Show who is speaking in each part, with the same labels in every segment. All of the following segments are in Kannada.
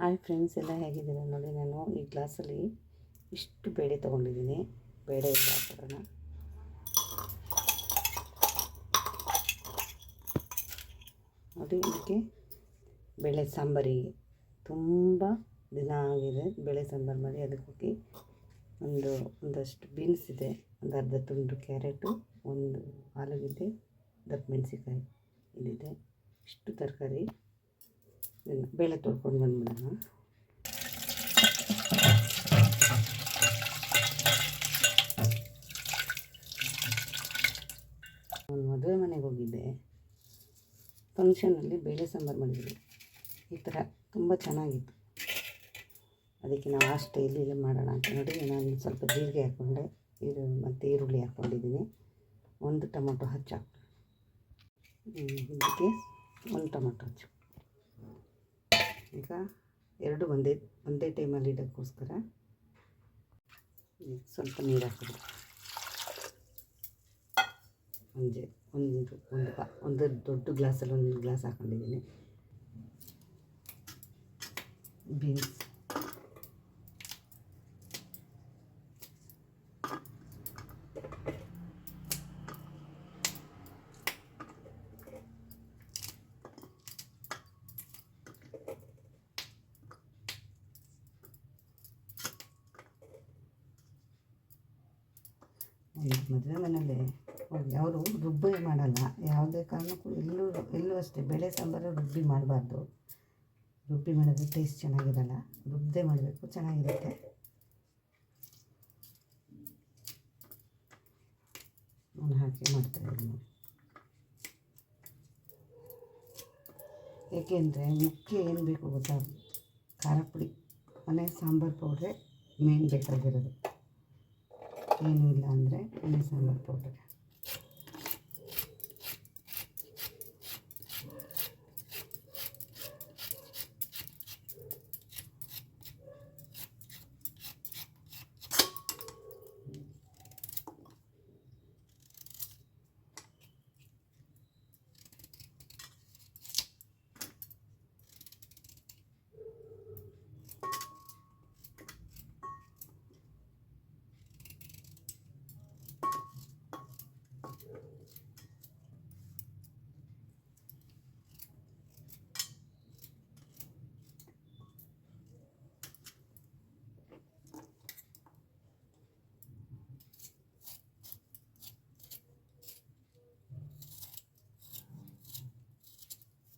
Speaker 1: ಹಾಯ್ ಫ್ರೆಂಡ್ಸ್, ಎಲ್ಲ ಹೇಗಿದ್ದೀರಾ ನೋಡಿ. ನಾನು ಈ ಗ್ಲಾಸಲ್ಲಿ ಇಷ್ಟು ಬೇಳೆ ತೊಗೊಂಡಿದ್ದೀನಿ. ಬೇಳೆ ಇಲ್ಲ ಹಾಕೋಣ. ನೋಡಿ, ಇದಕ್ಕೆ ಬೇಳೆ ಸಾಂಬಾರಿಗೆ ತುಂಬ ದಿನ ಆಗಿದೆ ಬೇಳೆ ಸಾಂಬಾರು ಮಾಡಿ. ಅದಕ್ಕೆ ಹೋಗಿ ಒಂದಷ್ಟು ಬೀನ್ಸ್ ಇದೆ, ಒಂದು ಅರ್ಧ ತುಂಡು ಕ್ಯಾರೆಟು, ಒಂದು ಆಲೂಗಡ್ಡೆ, ದಪ್ಪ ಮೆಣಸಿನ್ಕಾಯಿ ಇದಿದೆ. ಇಷ್ಟು ತರಕಾರಿ ಬೇಳೆ ತೊಳ್ಕೊಂಡು ಬಂದ್ಬಿಡೋಣ. ನಾನು ಮದುವೆ ಮನೆಗೆ ಹೋಗಿದ್ದೆ. ಫಂಕ್ಷನಲ್ಲಿ ಬೇಳೆ ಸಾಂಬಾರು ಮಾಡಿದ್ವಿ. ಈ ಥರ ತುಂಬ ಚೆನ್ನಾಗಿತ್ತು. ಅದಕ್ಕೆ ನಾವು ಆ ಸ್ಟೈಲಲ್ಲಿ ಮಾಡೋಣ ಅಂತ ನೋಡಿ ನಾನು ಸ್ವಲ್ಪ ಜೀರಿಗೆ ಹಾಕ್ಕೊಂಡೆ, ಮತ್ತು ಈರುಳ್ಳಿ ಹಾಕ್ಕೊಂಡಿದ್ದೀನಿ. ಒಂದು ಟೊಮೊಟೊ ಹೆಚ್ಚು ಇದಕ್ಕೆ ಒಂದು ಟೊಮೊಟೊ ಹೆಚ್ಚು. ಈಗ ಎರಡು ಒಂದೇ ಟೈಮಲ್ಲಿ ಇಡೋಕ್ಕೋಸ್ಕರ ಸ್ವಲ್ಪ ನೀರು ಹಾಕಿದ್ರು. ಒಂದು ದೊಡ್ಡ ಗ್ಲಾಸಲ್ಲಿ ಒಂದು ಗ್ಲಾಸ್ ಹಾಕ್ಕೊಂಡಿದ್ದೀನಿ. ಬೀನ್ಸ್, ಮದುವೆ ಮನೆಯಲ್ಲೇ ಅವರು ರುಬ್ಬಿ ಮಾಡಲ್ಲ. ಯಾವುದೇ ಕಾರಣಕ್ಕೂ ಎಲ್ಲೂ ಅಷ್ಟೇ ಬೇಳೆ ಸಾಂಬಾರು ರುಬ್ಬಿ ಮಾಡಬಾರ್ದು. ರುಬ್ಬಿ ಮಾಡಿದ್ರೆ ಟೇಸ್ಟ್ ಚೆನ್ನಾಗಿರಲ್ಲ. ರುಬ್ಬದೆ ಮಾಡಬೇಕು, ಚೆನ್ನಾಗಿರುತ್ತೆ. ನಾನು ಹಾಕಿ ಮಾಡ್ತಾಯಿದ್ದೀನಿ. ಏಕೆಂದರೆ ಮುಖ್ಯ ಏನು ಬೇಕು ಗೊತ್ತಾ, ಖಾರ ಪುಡಿ, ಮನೆ ಸಾಂಬಾರು ಪೌಡ್ರೆ ಮೇನ್ ಬೇಕಾಗಿರೋದು. ಏನೂ ಇಲ್ಲ ಅಂದರೆ ಮನೆ ಸಾಂಬಾರು ಪೌಡ್ರೆ.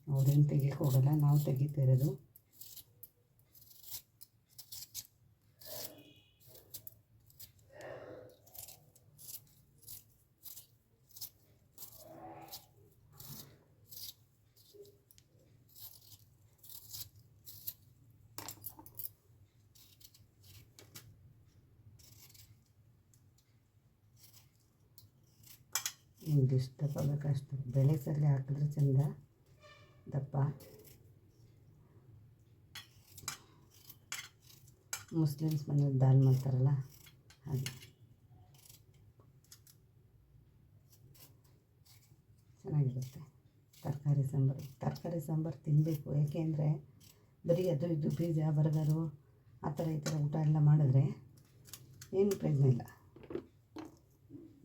Speaker 1: ಅವ್ರೇನು ತೆಗಿಯಕ್ಕೆ ಹೋಗಲ್ಲ, ನಾವು ತೆಗಿತಾ ಇರೋದು. ಇಂದಿಷ್ಟು ದಪ್ಪ ಬೇಕಷ್ಟು ಬೇಳೆ ಸರಿ ಹಾಕಿದ್ರೆ ಚೆಂದ ದಪ್ಪ. ಮುಸ್ಲಿಮ್ಸ್ ಮನೇಲಿ ದಾಲ್ ಮಾಡ್ತಾರಲ್ಲ ಹಾಗೆ ಚೆನ್ನಾಗಿರುತ್ತೆ. ತರಕಾರಿ ಸಾಂಬಾರು ತಿನ್ನಬೇಕು. ಏಕೆಂದರೆ ಬರೀ ಅದು ಇದು ಪಿಜ್ಜಾ ಬರ್ಗರು ಆ ಥರ ಈ ಥರ ಊಟ ಎಲ್ಲ ಮಾಡಿದ್ರೆ ಏನು ಪ್ರಯೋಜನ ಇಲ್ಲ.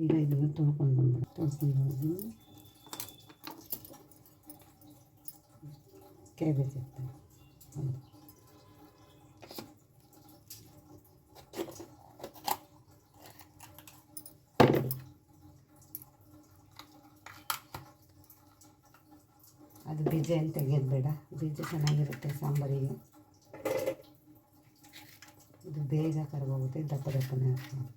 Speaker 1: ಈಗ ಇದನ್ನು ತೊಳ್ಕೊಂಡು ಬಂದ್ಬಿಟ್ಟು ಕ್ಯಾಬೇಜ್ ಇರ್ತದೆ. ಅದು ಬೀಜ ಏನು ತೆಗೆಯೋದು ಬೇಡ. ಬೀಜ ಚೆನ್ನಾಗಿರುತ್ತೆ ಸಾಂಬಾರಿಗೆ. ಇದು ಬೇಗ ಕರಗೋಗುತ್ತೆ. ದಪ್ಪ ದಪ್ಪನೇ ಹಾಕ್ತಾರೆ.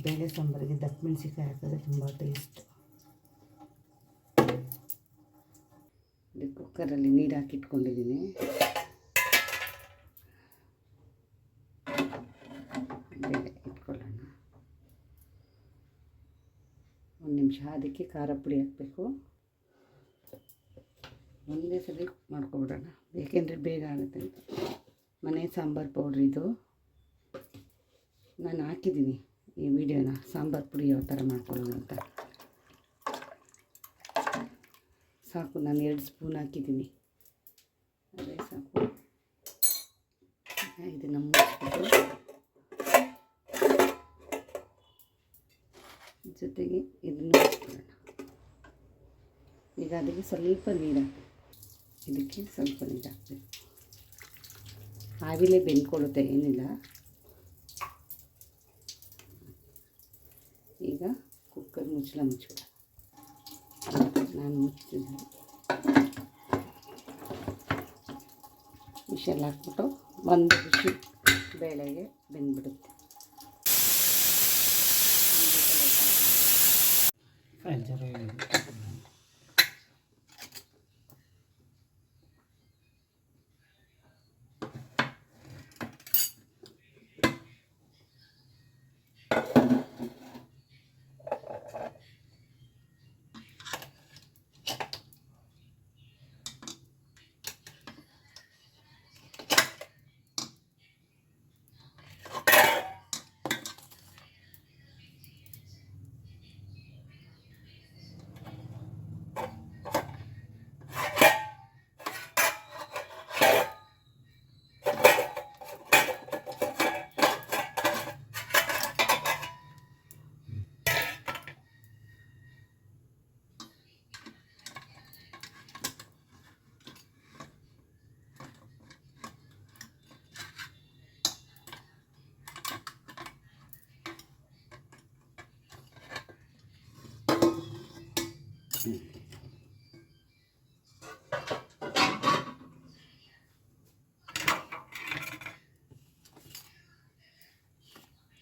Speaker 1: ಬೇಳೆ ಸಾಂಬಾರಿಗೆ ದಪ್ಪ ಮೆಣಸಿನ್ಕಾಯಿ ಹಾಕಿದ್ರೆ ತುಂಬ ಟೇಸ್ಟ್. ಕುಕ್ಕರಲ್ಲಿ ನೀರು ಹಾಕಿಟ್ಕೊಂಡಿದ್ದೀನಿ. ಬೇಳೆ ಇಟ್ಕೊಳ್ಳೋಣ. ಒಂದು ನಿಮಿಷ ಅದಕ್ಕೆ ಖಾರ ಪುಡಿ ಹಾಕಬೇಕು. ಒಂದೇ ಸಲ ಮಾಡ್ಕೊಬಿಡೋಣ, ಏಕೆಂದರೆ ಬೇಗ ಆಗುತ್ತೆ ಅಂತ. ಮನೆ ಸಾಂಬಾರು ಪೌಡ್ರ್ ಇದು. ನಾನು ಹಾಕಿದ್ದೀನಿ ಈ ವಿಡಿಯೋನ, ಸಾಂಬಾರು ಪುಡಿ ಯಾವ ಥರ ಮಾಡ್ಕೊಳ್ಳೋದು ಅಂತ. ಸಾಕು, ನಾನು 2 ಸ್ಪೂನ್ ಹಾಕಿದ್ದೀನಿ, ಅದೇ ಸಾಕು. ಇದನ್ನು ಮುಚ್ಚಿಬಿಟ್ಟು ಜೊತೆಗೆ ಇದನ್ನು ಹಾಕ್ಬಿಡೋಣ. ಈಗ ಅದಕ್ಕೆ ಸ್ವಲ್ಪ ನೀರು ಹಾಕಿ, ಇದಕ್ಕೆ ಸ್ವಲ್ಪ ನೀರು ಹಾಕಬೇಕು. ಆವಿಲೇ ಬೆಂದ್ಕೊಳ್ಳುತ್ತೆ, ಏನಿಲ್ಲ. ಈಗ ಕುಕ್ಕರ್ ಮುಚ್ಚಳ ನಾನು ಮುಚ್ಚಿದ್ದೀನಿ. ವಿಷಲ್ ಹಾಕ್ಬಿಟ್ಟು 1 ವಿಷಲ್ ಬೇಳೆಗೆ ಬೆಂದ್ಬಿಡುತ್ತೆ.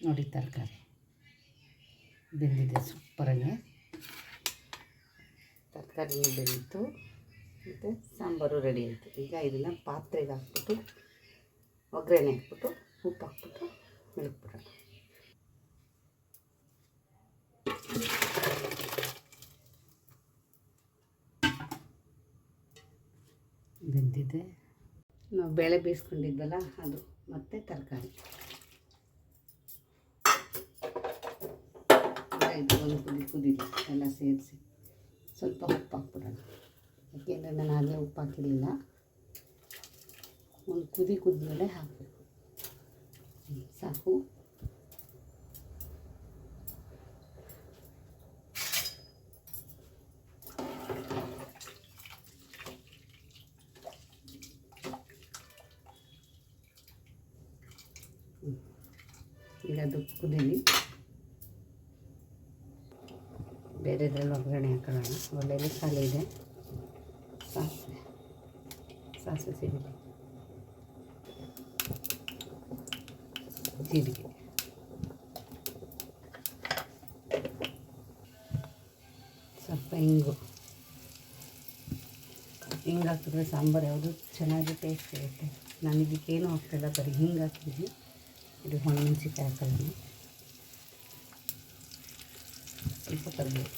Speaker 1: ನೋಡಿ, ತರಕಾರಿ ಬೆಂದಿದೆ ಸೂಪರಾಗಿ. ತರಕಾರಿನೂ ಬೆಂದಿತ್ತು ಮತ್ತು ಸಾಂಬಾರು ರೆಡಿ ಆಯಿತು. ಈಗ ಇದನ್ನು ಪಾತ್ರೆಗೆ ಹಾಕ್ಬಿಟ್ಟು ಒಗ್ಗರಣೆ ಹಾಕ್ಬಿಟ್ಟು ಉಪ್ಪು ಹಾಕ್ಬಿಟ್ಟು ಇಳಿಸ್ಬಿಡೋಣ. ಬೆಂದಿದೆ. ನಾವು ಬೇಳೆ ಬೇಯಿಸ್ಕೊಂಡಿದ್ವಲ್ಲ ಅದು ಮತ್ತು ತರಕಾರಿ ಇದು ಒಂದು ಕುದೀಲಿ ಎಲ್ಲ ಸೇರಿಸಿ ಸ್ವಲ್ಪ ಉಪ್ಪು ಹಾಕ್ಬಿಡೋಣ. ಯಾಕೆಂದರೆ ನಾನು ಆಗಲೇ ಉಪ್ಪು ಹಾಕಿರಲಿಲ್ಲ. ಒಂದು ಕುದ್ಮೇಲೆ ಹಾಕಬೇಕು. ಸಾಕು. ಈಗ ಅದು ಕುದೀಲಿ. ಬೇರೆದ್ರಲ್ಲಿ ಒಗ್ಗರಣೆ ಹಾಕೊಳ್ಳೋಣ. ಒಳ್ಳೆಯಲ್ಲಿ ಖಾಲಿ ಇದೆ. ಸಾಸಿವೆ ಸಿಗಲಿ, ಜೀರಿಗೆ, ಸ್ವಲ್ಪ ಹಿಂಗು ಹಾಕಿದ್ರೆ ಸಾಂಬಾರು ಯಾವುದು ಚೆನ್ನಾಗಿ ಟೇಸ್ಟ್ ಇರುತ್ತೆ. ನಾನು ಇದಕ್ಕೇನು ಹಾಕ್ತಿಲ್ಲ, ಬರೀ ಹಿಂಗೆ ಹಾಕಿದ್ದೀನಿ. ಇದು ಒಣಮೆಣಸಿನ್ಕಾಯಿ ಹಾಕೊಳ್ಳೋಣ. ಸ್ವಲ್ಪ ಕರಿಬೇವು,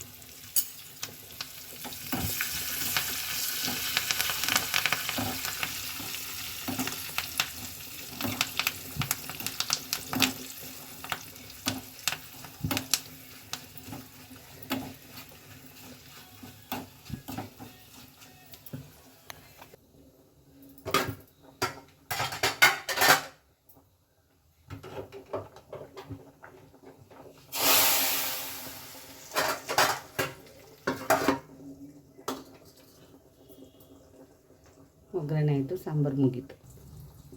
Speaker 1: ಒಗ್ಗರಣೆ ಆಯಿತು, ಸಾಂಬಾರು ಮುಗೀತು.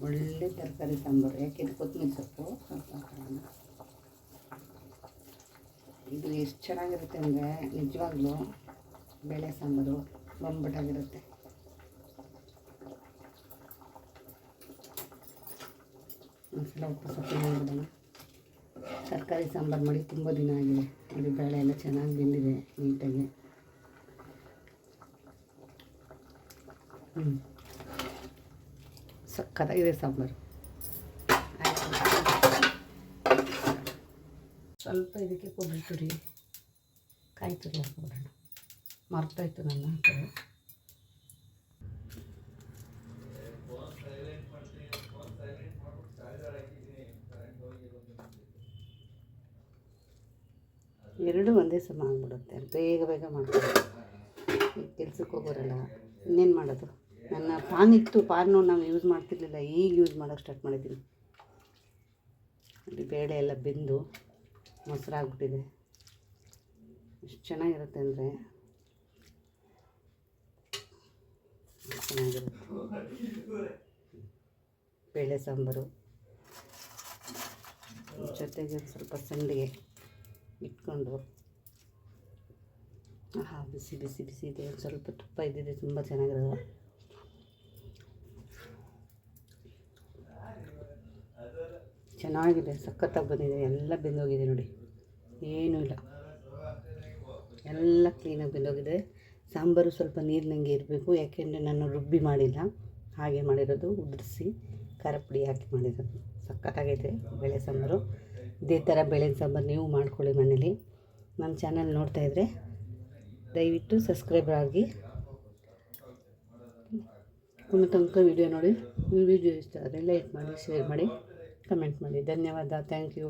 Speaker 1: ಒಳ್ಳೆ ತರಕಾರಿ ಸಾಂಬಾರು. ಯಾಕೆಂದರೆ ಕೊತ್ತಂಬರಿ ಸೊಪ್ಪು ಸ್ವಲ್ಪ ಹಾಕೋಣ. ಇದು ಎಷ್ಟು ಚೆನ್ನಾಗಿರುತ್ತೆ ಅಂದರೆ ನಿಜವಾಗ್ಲೂ ಬೇಳೆ ಸಾಂಬಾರು ಬೊಂಬಟಾಗಿರುತ್ತೆ. ಒಂದ್ಸಲ ಉಪ್ಪು ಸೊಪ್ಪು ಮಾಡಿಬಿಡೋಣ. ತರಕಾರಿ ಸಾಂಬಾರು ಮಾಡಿ ತುಂಬ ದಿನ ಆಗಿದೆ. ಇದು ಬೇಳೆ ಎಲ್ಲ ಚೆನ್ನಾಗಿ ಬೆಂದಿದೆ ನೀಟಾಗಿ. ಸಕ್ಕತ್ತಾಗಿದೆ ಸಾಂಬಾರು. ಸ್ವಲ್ಪ ಇದಕ್ಕೆ ಕೊಬ್ಬರಿ ತುರಿ, ಕಾಯಿ ತುರಿ ಹಾಕ್ಬಿಡೋಣ. ಮರ್ತೋಯ್ತು ನನ್ನ ಹಾಕೋದು. ಎರಡು ಒಂದೇ ಸಮ ಆಗಿಬಿಡುತ್ತೆ, ಬೇಗ ಮಾಡ್ತೀನಿ. ಕೆಲ್ಸಕ್ಕೆ ಹೋಗೋರಲ್ಲ ಇನ್ನೇನು ಮಾಡೋದು. ನನ್ನ ಪಾನ್ ಇತ್ತು, ಪಾನು ನಾವು ಯೂಸ್ ಮಾಡ್ತಿರ್ಲಿಲ್ಲ, ಈಗ ಯೂಸ್ ಮಾಡೋಕ್ಕೆ ಸ್ಟಾರ್ಟ್ ಮಾಡಿದ್ದೀನಿ. ಅಲ್ಲಿ ಬೇಳೆ ಎಲ್ಲ ಬೆಂದು ಮೊಸರಾಗ್ಬಿಟ್ಟಿದೆ. ಎಷ್ಟು ಚೆನ್ನಾಗಿರುತ್ತೆ ಅಂದರೆ ಚೆನ್ನಾಗಿರುತ್ತೆ. ಬೇಳೆ ಸಾಂಬಾರು ಜೊತೆಗೆ ಒಂದು ಸ್ವಲ್ಪ ಸಂಡಿಗೆ ಇಟ್ಕೊಂಡು, ಬಿಸಿ ಬಿಸಿ ಬಿಸಿ ಇದೆ. ಒಂದು ಸ್ವಲ್ಪ ತುಪ್ಪ ಇದ್ದಿದೆ ತುಂಬ ಚೆನ್ನಾಗಿರೋದು. ಚೆನ್ನಾಗಿದೆ, ಸಖತ್ತಾಗಿ ಬಂದಿದೆ. ಎಲ್ಲ ಬೆಂದೋಗಿದೆ ನೋಡಿ, ಏನೂ ಇಲ್ಲ, ಎಲ್ಲ ಕ್ಲೀನಾಗಿ ಬೆಂದೋಗಿದೆ. ಸಾಂಬಾರು ಸ್ವಲ್ಪ ನೀರಿನಂಗೆ ಇರಬೇಕು, ಯಾಕೆಂದರೆ ನಾನು ರುಬ್ಬಿ ಮಾಡಿಲ್ಲ, ಹಾಗೆ ಮಾಡಿರೋದು, ಉದುರಿಸಿ ಖಾರ ಪುಡಿ ಹಾಕಿ ಮಾಡಿರೋದು. ಸಖತ್ತಾಗೈತೆ ಬೇಳೆ ಸಾಂಬಾರು. ಇದೇ ಥರ ಬೇಳೆ ಸಾಂಬಾರು ನೀವು ಮಾಡ್ಕೊಳ್ಳಿ ಮನೇಲಿ. ನನ್ನ ಚಾನಲ್ ನೋಡ್ತಾಯಿದ್ರೆ ದಯವಿಟ್ಟು ಸಬ್ಸ್ಕ್ರೈಬರ್ ಆಗಿ. ಕೊನೆ ತನಕ ವೀಡಿಯೋ ನೋಡಿ. ಈ ವಿಡಿಯೋ ಇಷ್ಟ ಆದರೆ ಲೈಕ್ ಮಾಡಿ, ಶೇರ್ ಮಾಡಿ, ಕಮೆಂಟ್ ಮಾಡಿ. ಧನ್ಯವಾದ. Thank you.